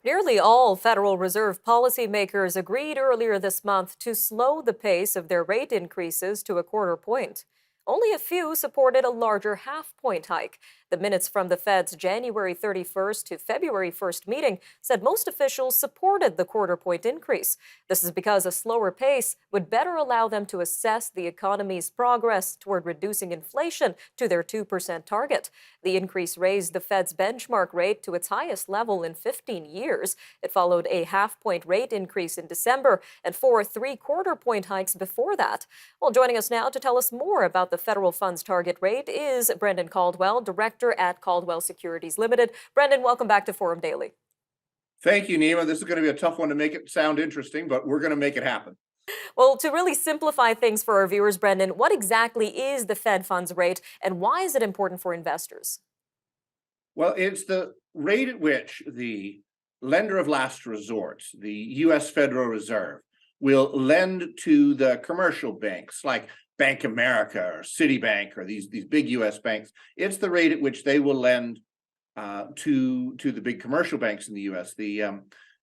Nearly all Federal Reserve policymakers agreed earlier this month to slow the pace of their rate increases to a quarter point. Only a few supported a larger half-point hike. The minutes from the Fed's January 31st to February 1st meeting said most officials supported the quarter-point increase. This is because a slower pace would better allow them to assess the economy's progress toward reducing inflation to their 2% target. The increase raised the Fed's benchmark rate to its highest level in 15 years. It followed a half-point rate increase in December and four three-quarter point hikes before that. Well, joining us now to tell us more about the federal funds target rate is Brendan Caldwell, director at Caldwell Securities Ltd. Brendan, welcome back to Forum Daily. Thank you, Nima. This is going to be a tough one to make it sound interesting, but we're going to make it happen. Well, to really simplify things for our viewers, Brendan, what exactly is the Fed funds rate and why is it important for investors? Well, it's the rate at which the lender of last resort, the U.S. Federal Reserve, will lend to the commercial banks like Bank of America or Citibank or these big U.S. banks. It's the rate at which they will lend to the big commercial banks in the U.S. The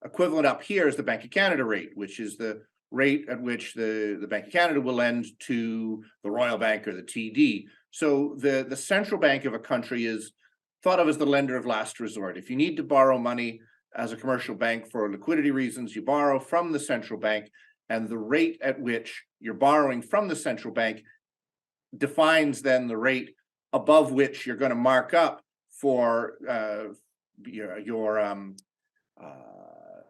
equivalent up here is the Bank of Canada rate, which is the rate at which the Bank of Canada will lend to the Royal Bank or the TD. So the central bank of a country is thought of as the lender of last resort. If you need to borrow money as a commercial bank for liquidity reasons, you borrow from the central bank, and the rate at which you're borrowing from the central bank defines then the rate above which you're going to mark up for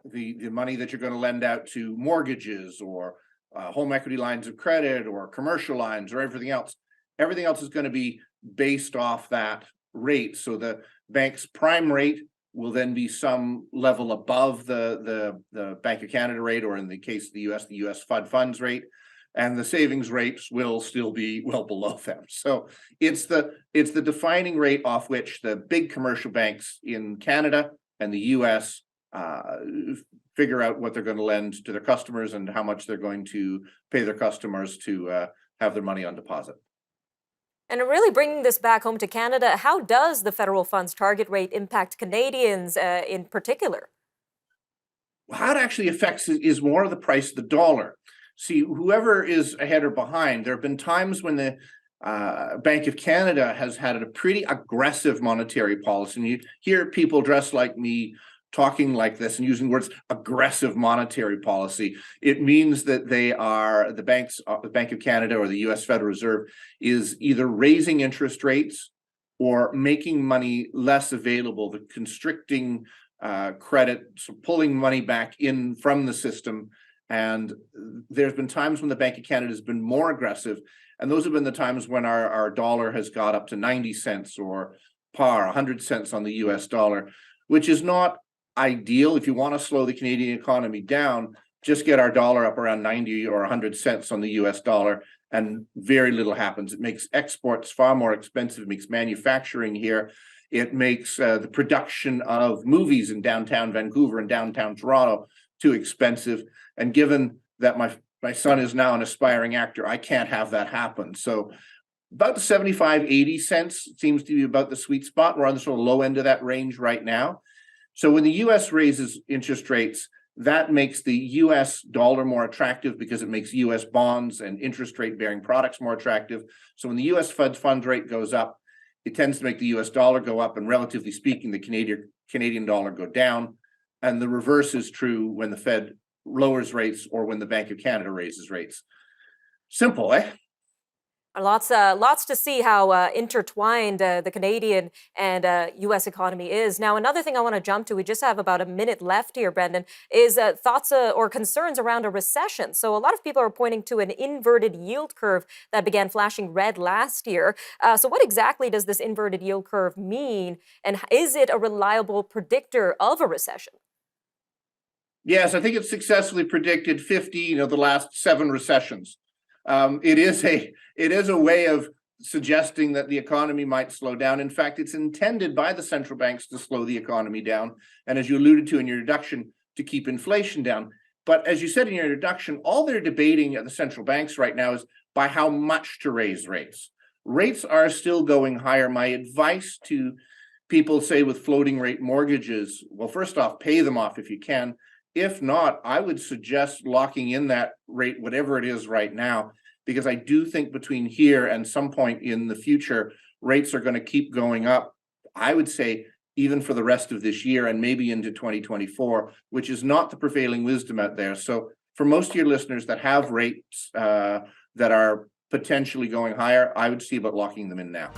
the money that you're going to lend out to mortgages or home equity lines of credit or commercial lines or everything else. Everything else is going to be based off that rate. So the bank's prime rate will then be some level above the Bank of Canada rate, or in the case of the U.S. Fed funds rate, and the savings rates will still be well below them. So it's the defining rate off which the big commercial banks in Canada and the U.S. Figure out what they're going to lend to their customers and how much they're going to pay their customers to have their money on deposit. And really bringing this back home to Canada, how does the federal funds target rate impact Canadians in particular? How it actually affects is more of the price of the dollar. See, whoever is ahead or behind, there have been times when the Bank of Canada has had a pretty aggressive monetary policy. And you hear people dressed like me talking like this and using words aggressive monetary policy. It means that the Bank of Canada or the U.S. Federal Reserve is either raising interest rates or making money less available, the constricting credit, so pulling money back in from the system. And there's been times when the Bank of Canada has been more aggressive, and those have been the times when our dollar has got up to 90 cents or par, 100 cents on the US dollar, which is not ideal. If you want to slow the Canadian economy down, just get our dollar up around 90 or 100 cents on the US dollar, and very little happens. It makes exports far more expensive. It makes manufacturing here. It makes the production of movies in downtown Vancouver and downtown Toronto too expensive. And given that my son is now an aspiring actor, I can't have that happen. So about the 75, 80 cents seems to be about the sweet spot. We're on the sort of low end of that range right now. So when the U.S. raises interest rates, that makes the U.S. dollar more attractive because it makes U.S. bonds and interest rate bearing products more attractive. So when the U.S. Fed funds rate goes up, it tends to make the U.S. dollar go up, and relatively speaking, the Canadian dollar go down. And the reverse is true when the Fed lowers rates or when the Bank of Canada raises rates. Simple, eh? Lots to see how intertwined the Canadian and U.S. economy is. Now, another thing I want to jump to, we just have about a minute left here, Brendan, is thoughts or concerns around a recession. So a lot of people are pointing to an inverted yield curve that began flashing red last year. So what exactly does this inverted yield curve mean? And is it a reliable predictor of a recession? Yes, I think it's successfully predicted 15 of the last 7 recessions. It is a way of suggesting that the economy might slow down. In fact, it's intended by the central banks to slow the economy down, and as you alluded to in your introduction, to keep inflation down. But as you said in your introduction, all they're debating at the central banks right now is by how much to raise rates. Rates are still going higher. My advice to people say with floating rate mortgages, well, first off, pay them off if you can. If not, I would suggest locking in that rate, whatever it is right now, because I do think between here and some point in the future, rates are going to keep going up. I would say even for the rest of this year and maybe into 2024, which is not the prevailing wisdom out there. So for most of your listeners that have rates that are potentially going higher, I would see about locking them in now.